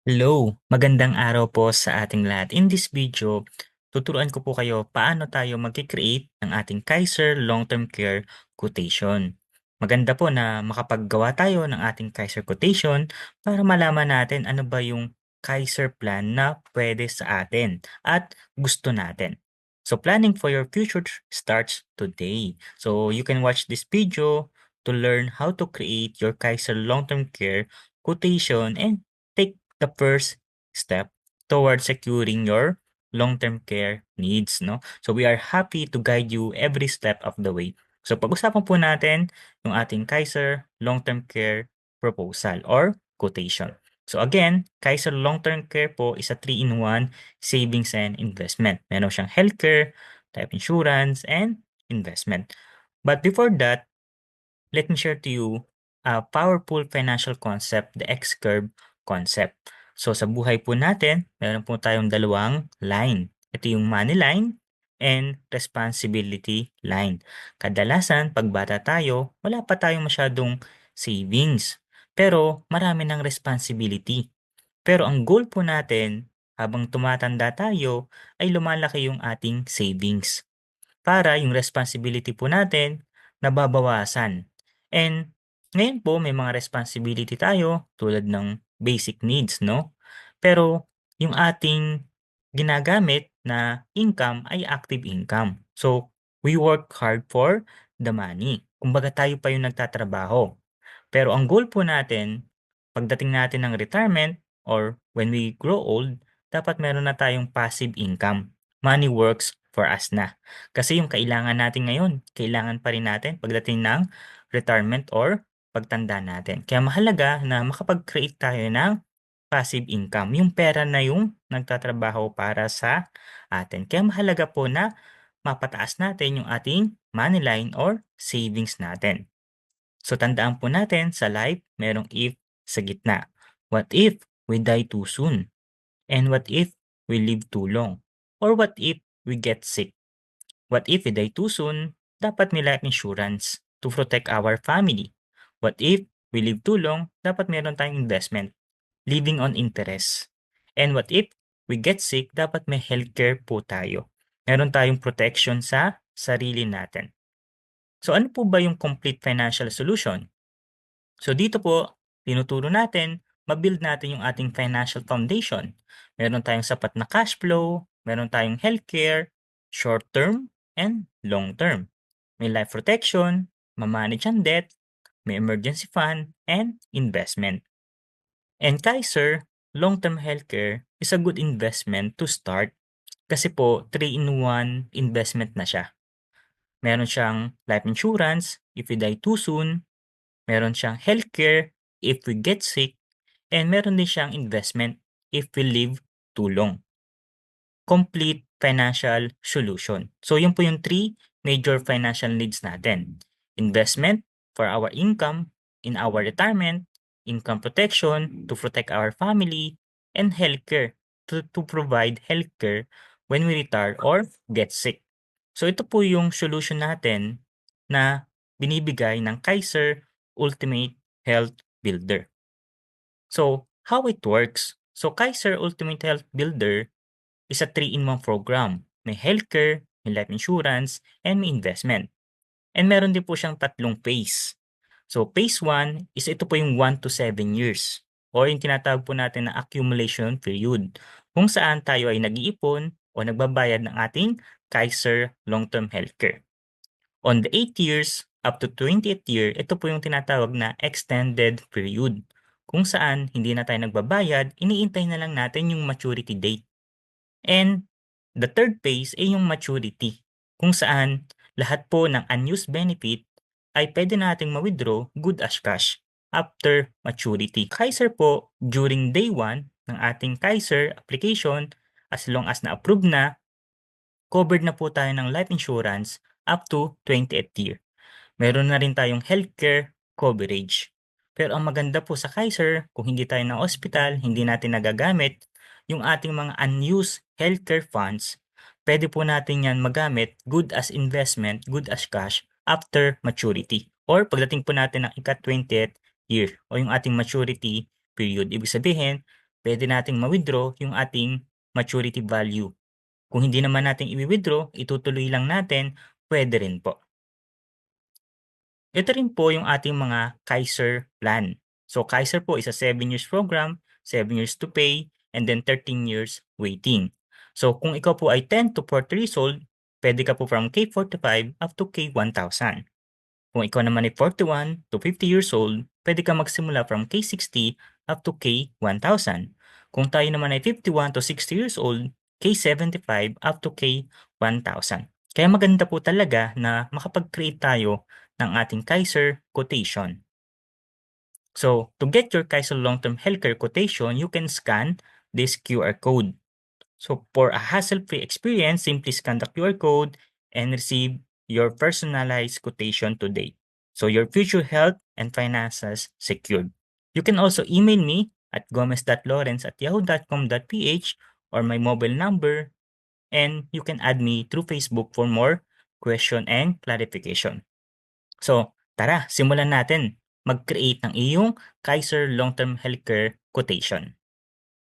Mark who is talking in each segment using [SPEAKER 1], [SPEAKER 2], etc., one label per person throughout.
[SPEAKER 1] Hello, magandang araw po sa ating lahat. In this video, tuturuan ko po kayo paano tayo mag-create ng ating Kaiser Long-Term Care Quotation. Maganda po na makapaggawa tayo ng ating Kaiser Quotation para malaman natin ano ba yung Kaiser plan na pwede sa atin at gusto natin. So planning for your future starts today. So you can watch this video to learn how to create your Kaiser Long-Term Care Quotation and take the first step towards securing your long-term care needs, no? So we are happy to guide you every step of the way. So pag-usapan po natin yung ating Kaiser Long-Term Care Proposal or Quotation. So again, Kaiser Long-Term Care po is a 3-in-1 savings and investment. Meron siyang healthcare, life insurance, and investment. But before that, let me share to you a powerful financial concept, the X-curve concept. So sa buhay po natin, meron po tayong dalawang line. Ito yung money line and responsibility line. Kadalasan, pag bata tayo, wala pa tayong masyadong savings. Pero marami ng responsibility. Pero ang goal po natin, habang tumatanda tayo, ay lumalaki yung ating savings para yung responsibility po natin nababawasan. And ngayon po may mga responsibility tayo tulad ng basic needs, no? Pero yung ating ginagamit na income ay active income. So, we work hard for the money. Kumbaga tayo pa yung nagtatrabaho. Pero ang goal po natin, pagdating natin ng retirement or when we grow old, dapat meron na tayong passive income. Money works for us na. Kasi yung kailangan natin ngayon, kailangan pa rin natin pagdating ng retirement or pagtanda natin. Kaya mahalaga na makapag-create tayo ng passive income. Yung pera na yung nagtatrabaho para sa atin. Kaya mahalaga po na mapataas natin yung ating money line or savings natin. So tandaan po natin sa life, merong if sa gitna. What if we die too soon? And what if we live too long? Or what if we get sick? What if we die too soon? Dapat may life insurance to protect our family. What if we live too long? Dapat meron tayong investment, living on interest. And what if we get sick? Dapat may healthcare po tayo. Meron tayong protection sa sarili natin. So ano po ba yung complete financial solution? So dito po, tinuturo natin, ma-build natin yung ating financial foundation. Meron tayong sapat na cash flow, meron tayong healthcare, short term and long term. May life protection, ma-manage ang debt, may emergency fund, and investment. And Kaiser, long-term healthcare is a good investment to start kasi po 3-in-1 investment na siya. Meron siyang life insurance if we die too soon, meron siyang healthcare if we get sick, and meron din siyang investment if we live too long. Complete financial solution. So yun po yung 3 major financial needs natin. Investment for our income in our retirement, income protection to protect our family, and healthcare to provide healthcare when we retire or get sick. So ito po yung solution natin na binibigay ng Kaiser Ultimate Health Builder. So, how it works? So, Kaiser Ultimate Health Builder is a 3-in-1 program. May healthcare, may life insurance, and may investment. And meron din po siyang 3 phase. So, phase 1 is ito po yung 1 to 7 years or yung tinatawag po natin na accumulation period kung saan tayo ay nag-iipon o nagbabayad ng ating Kaiser Long-Term Healthcare. On the 8 years up to 20th year, ito po yung tinatawag na extended period kung saan hindi na tayo nagbabayad, iniintay na lang natin yung maturity date. And the third phase ay yung maturity kung saan lahat po ng unused benefit ay pwede nating ma-withdraw good as cash after maturity. Kaiser po, during day 1 ng ating Kaiser application, as long as na-approve na, covered na po tayo ng life insurance up to 20th year. Meron na rin tayong healthcare coverage. Pero ang maganda po sa Kaiser, kung hindi tayo na hospital, hindi natin nagagamit, yung ating mga unused healthcare funds, pwede po natin yan magamit good as investment, good as cash after maturity. Or pagdating po natin ng ika-20th year o yung ating maturity period. Ibig sabihin, pwede nating ma-withdraw yung ating maturity value. Kung hindi naman natin i-withdraw, itutuloy lang natin, pwede rin po. Ito rin po yung ating mga Kaiser plan. So Kaiser po is a 7 years program, 7 years to pay, and then 13 years waiting. So kung ikaw po ay 10 to 40 years old, pwede ka po from K45 up to K1000. Kung ikaw naman ay 41 to 50 years old, pwede ka magsimula from K60 up to K1000. Kung tayo naman ay 51 to 60 years old, K75 up to K1000. Kaya maganda po talaga na makapag-create tayo ng ating Kaiser quotation. So, to get your Kaiser long-term healthcare quotation, you can scan this QR code. So, for a hassle-free experience, simply scan the QR code and receive your personalized quotation today. So, your future health and finances secured. You can also email me at gomez.lawrence@yahoo.com.ph or my mobile number, and you can add me through Facebook for more question and clarification. So, tara, simulan natin mag-create ng iyong Kaiser Long-Term Healthcare Quotation.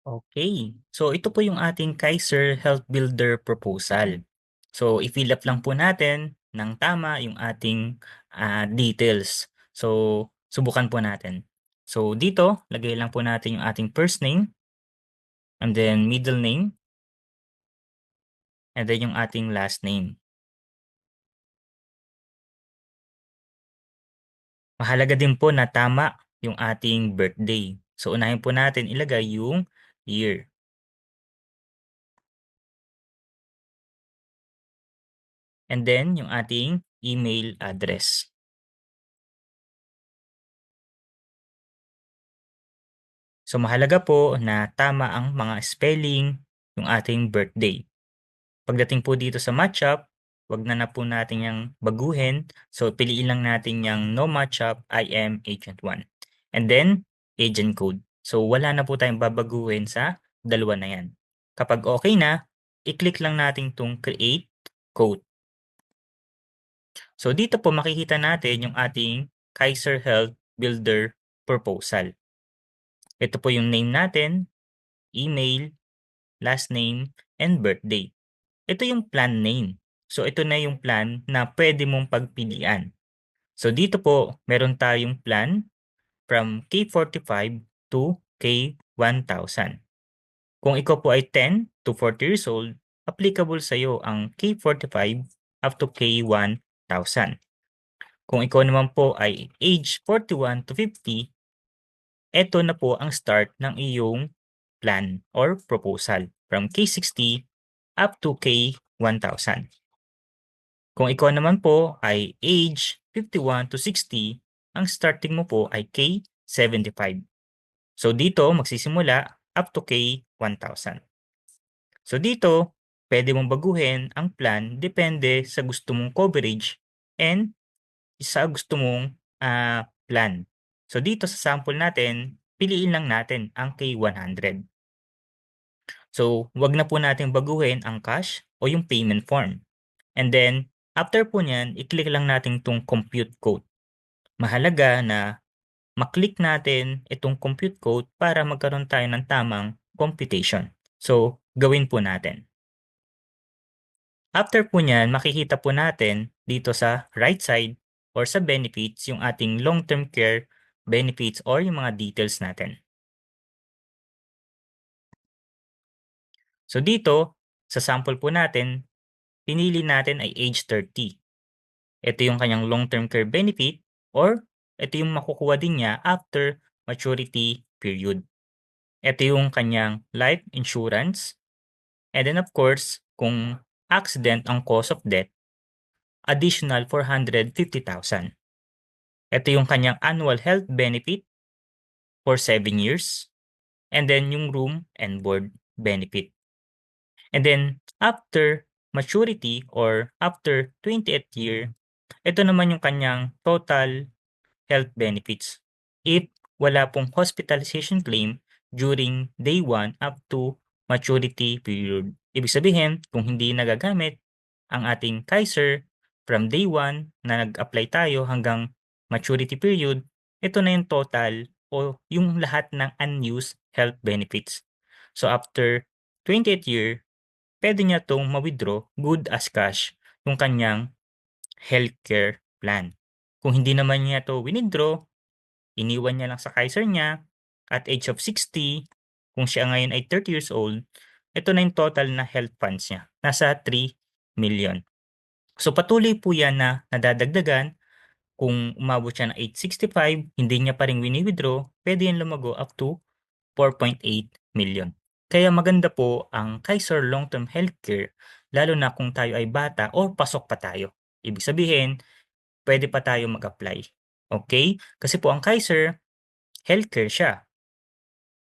[SPEAKER 1] Okay. So, ito po yung ating Kaiser Health Builder proposal. So, i-fill up lang po natin ng tama yung ating details. So, subukan po natin. So, dito, lagay lang po natin yung ating first name, and then middle name, and then yung ating last name. Mahalaga din po na tama yung ating birthday. So, unahin po natin ilagay yung year. And then, yung ating email address. So, mahalaga po na tama ang mga spelling yung ating birthday. Pagdating po dito sa matchup, wag na po natin yung baguhin. So, piliin lang natin yung no matchup, I am agent 1. And then, agent code. So, wala na po tayong babaguhin sa dalawa na yan. Kapag okay na, i-click lang natin itong create code. So, dito po makikita natin yung ating Kaiser Health Builder proposal. Ito po yung name natin, email, last name, and birthday. Ito yung plan name. So, ito na yung plan na pwede mong pagpilian. So, dito po, meron tayong plan from K45 to K1000. Kung ikaw po ay 10 to 40 years old, applicable sa iyo ang K45 up to K1000. Kung ikaw naman po ay age 41 to 50, eto na po ang start ng iyong plan or proposal from K60 up to K1000. Kung ikaw naman po ay age 51 to 60, ang starting mo po ay K75. So dito magsisimula up to K1000. So dito, pwede mong baguhin ang plan depende sa gusto mong coverage and sa gusto mong plan. So dito sa sample natin, piliin lang natin ang K100. So, wag na po natin baguhin ang cash o yung payment form. And then, after po niyan, i-click lang natin itong compute code. Mahalaga na maklik natin itong compute code para magkaroon tayo ng tamang computation. So, gawin po natin. After po niyan, makikita po natin dito sa right side or sa benefits yung ating long-term care benefits or yung mga details natin. So dito, sa sample po natin, pinili natin ay age 30. Ito yung kanyang long-term care benefit or ito yung makukuha din niya after maturity period. Ito yung kanyang life insurance. And then of course, kung accident ang cause of death, additional 450,000. Ito yung kanyang annual health benefit for 7 years. And then yung room and board benefit. And then after maturity or after 28th year, ito naman yung kanyang total health benefits if wala pong hospitalization claim during day 1 up to maturity period. Ibig sabihin, kung hindi nagagamit ang ating Kaiser from day 1 na nag-apply tayo hanggang maturity period, ito na yung total o yung lahat ng unused health benefits. So after 28th year, puwede niya 'tong ma-withdraw good as cash yung kanyang healthcare plan. Kung hindi naman niya 'to wini-withdraw, iniwan niya lang sa Kaiser niya at age of 60, kung siya ngayon ay 30 years old, ito na yung total na health funds niya, nasa 3 million. So patuloy po 'yan na nadadagdagan. Kung umabot siya ng age 65, hindi niya pa rin wini-withdraw, puwede 'yan lumago up to 4.8 million. Kaya maganda po ang Kaiser Long-Term Healthcare lalo na kung tayo ay bata or pasok pa tayo. Ibig sabihin, puwede pa tayo mag-apply, okay? Kasi po ang Kaiser, healthcare siya.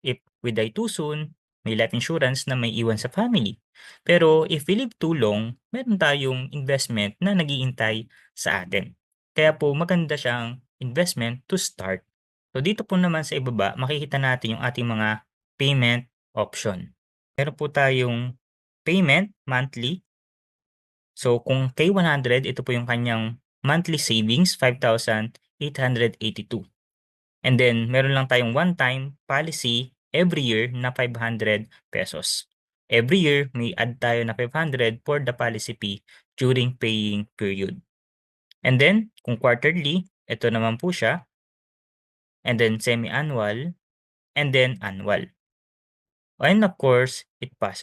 [SPEAKER 1] If we die too soon, may life insurance na may iwan sa family. Pero if we live too long, meron tayong investment na nag-iintay sa atin. Kaya po maganda siyang investment to start. So dito po naman sa ibaba, makikita natin yung ating mga payment option. Meron po tayong payment monthly. So kung K100, ito po yung kanyang monthly savings, 5,882. And then meron lang tayong one-time policy every year na 500 pesos. Every year may add tayo na 500 for the policy fee during paying period. And then kung quarterly, ito naman po siya. And then semi-annual, and then annual. And of course,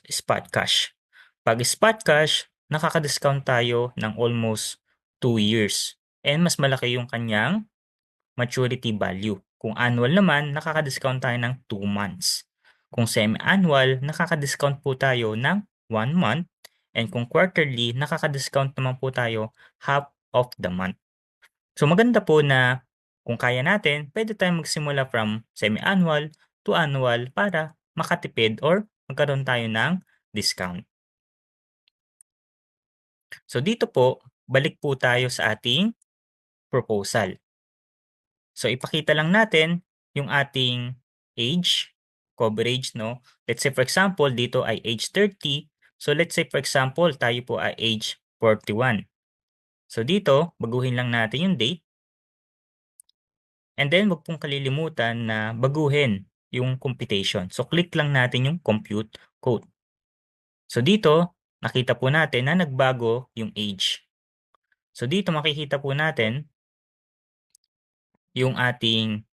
[SPEAKER 1] spot cash. 'Pag spot cash, nakaka-discount tayo ng almost 2 years and mas malaki yung kanyang maturity value. Kung annual naman, nakaka-discount tayo ng 2 months. Kung semi-annual, nakaka-discount po tayo ng 1 month, and kung quarterly, nakaka-discount naman po tayo half of the month. So maganda po na kung kaya natin, pwede tayong magsimula from semi-annual to annual para makatipid or magkaroon tayo ng discount. So dito po, balik po tayo sa ating proposal. So ipakita lang natin yung ating age, coverage 'no. Let's say for example dito ay age 30. So let's say for example tayo po ay age 41. So dito baguhin lang natin yung date, and then wag pong kalilimutan na baguhin yung computation. So click lang natin yung compute code. So dito nakita po natin na nagbago yung age. So dito makikita po natin yung ating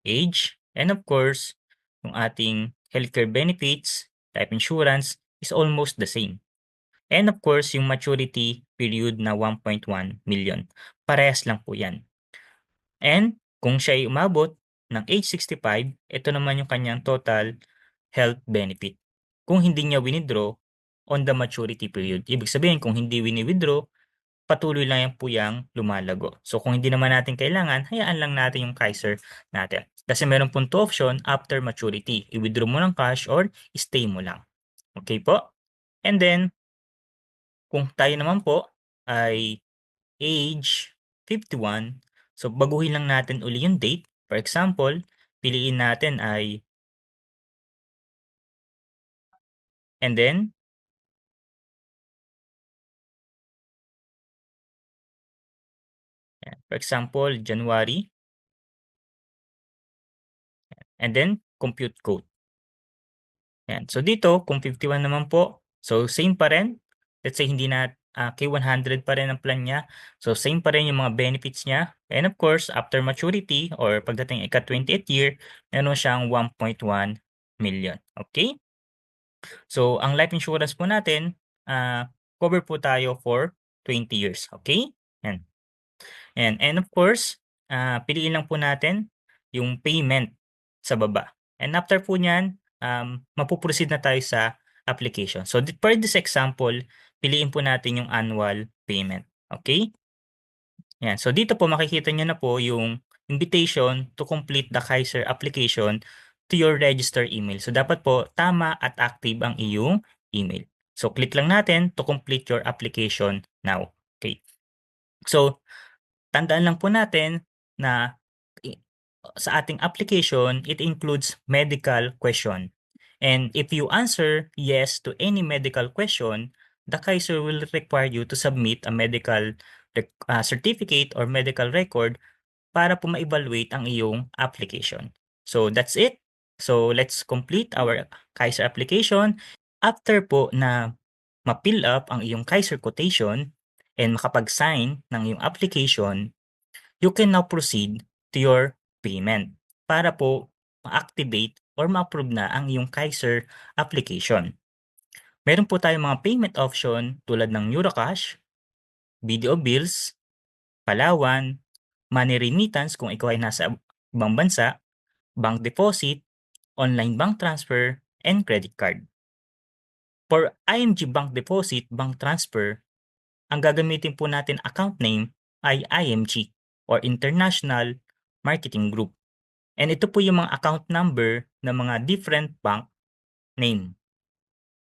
[SPEAKER 1] age, and of course, yung ating healthcare benefits, life insurance is almost the same. And of course, yung maturity period na 1.1 million. Parehas lang po yan. And kung siya ay umabot ng age 65, ito naman yung kanyang total health benefit. Kung hindi niya winidraw on the maturity period. Ibig sabihin, kung hindi wini-withdraw, patuloy lang yan po yang lumalago. So kung hindi naman natin kailangan, hayaan lang natin yung Kaiser natin. Kasi meron pong 2 option after maturity. I-withdraw mo ng cash or stay mo lang. Okay po? And then, kung tayo naman po ay age 51, so baguhin lang natin uli yung date. For example, piliin natin ay, and then, for example, January, and then compute code. Yan. So dito kung 51 naman po, so same pa rin. Let's say hindi na K100 pa rin ang plan niya. So same pa rin yung mga benefits niya. And of course, after maturity or pagdating ika-28th year, meron siyang 1.1 million. Okay? So ang life insurance po natin, cover po tayo for 20 years. Okay? Yan. And of course, piliin lang po natin yung payment sa baba. And after po niyan, mapo-proceed na tayo sa application. So for this example, piliin po natin yung annual payment. Okay? Yan. So dito po makikita niyo na po yung invitation to complete the Kaiser application to your registered email. So dapat po tama at active ang iyong email. So click lang natin to complete your application now. Okay. So tandaan lang po natin na i sa ating application, it includes medical question. And if you answer yes to any medical question, the Kaiser will require you to submit a medical certificate or medical record para po ma-evaluate ang iyong application. So that's it. So let's complete our Kaiser application. After po na ma-fill up ang iyong Kaiser quotation and makapag-sign ng iyong application, you can now proceed to your payment para po ma-activate or ma-approve na ang iyong Kaiser application. Meron po tayong mga payment option tulad ng Eurocash, BDO Bills, Palawan, money remittance kung ikaw ay nasa ibang bansa, bank deposit, online bank transfer, and credit card. For IMG Bank Deposit, Bank Transfer, ang gagamitin po natin account name ay IMG or International Marketing Group. And ito po yung mga account number ng mga different bank name.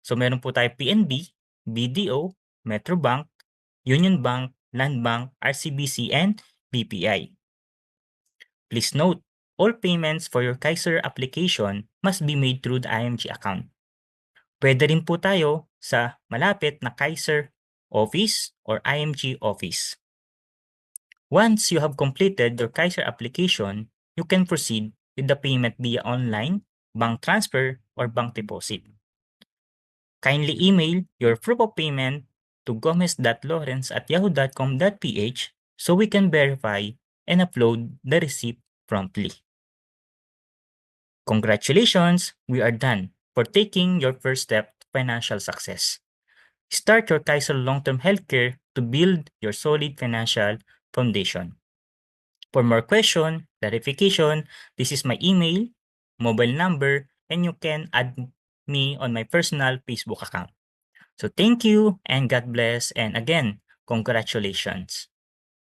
[SPEAKER 1] So meron po tayo PNB, BDO, Metrobank, Union Bank, Land Bank, RCBC, and BPI. Please note, all payments for your Kaiser application must be made through the IMG account. Pwede rin po tayo sa malapit na Kaiser office or IMG office. Once you have completed your Kaiser application, you can proceed with the payment via online, bank transfer, or bank deposit. Kindly email your proof of payment to gomez.lawrence@yahoo.com.ph so we can verify and upload the receipt promptly. Congratulations, we are done for taking your first step to financial success. Start your Kaiser long-term healthcare to build your solid financial foundation. For more question, clarification, this is my email, mobile number, and you can add me on my personal Facebook account. So thank you and God bless, and again, congratulations.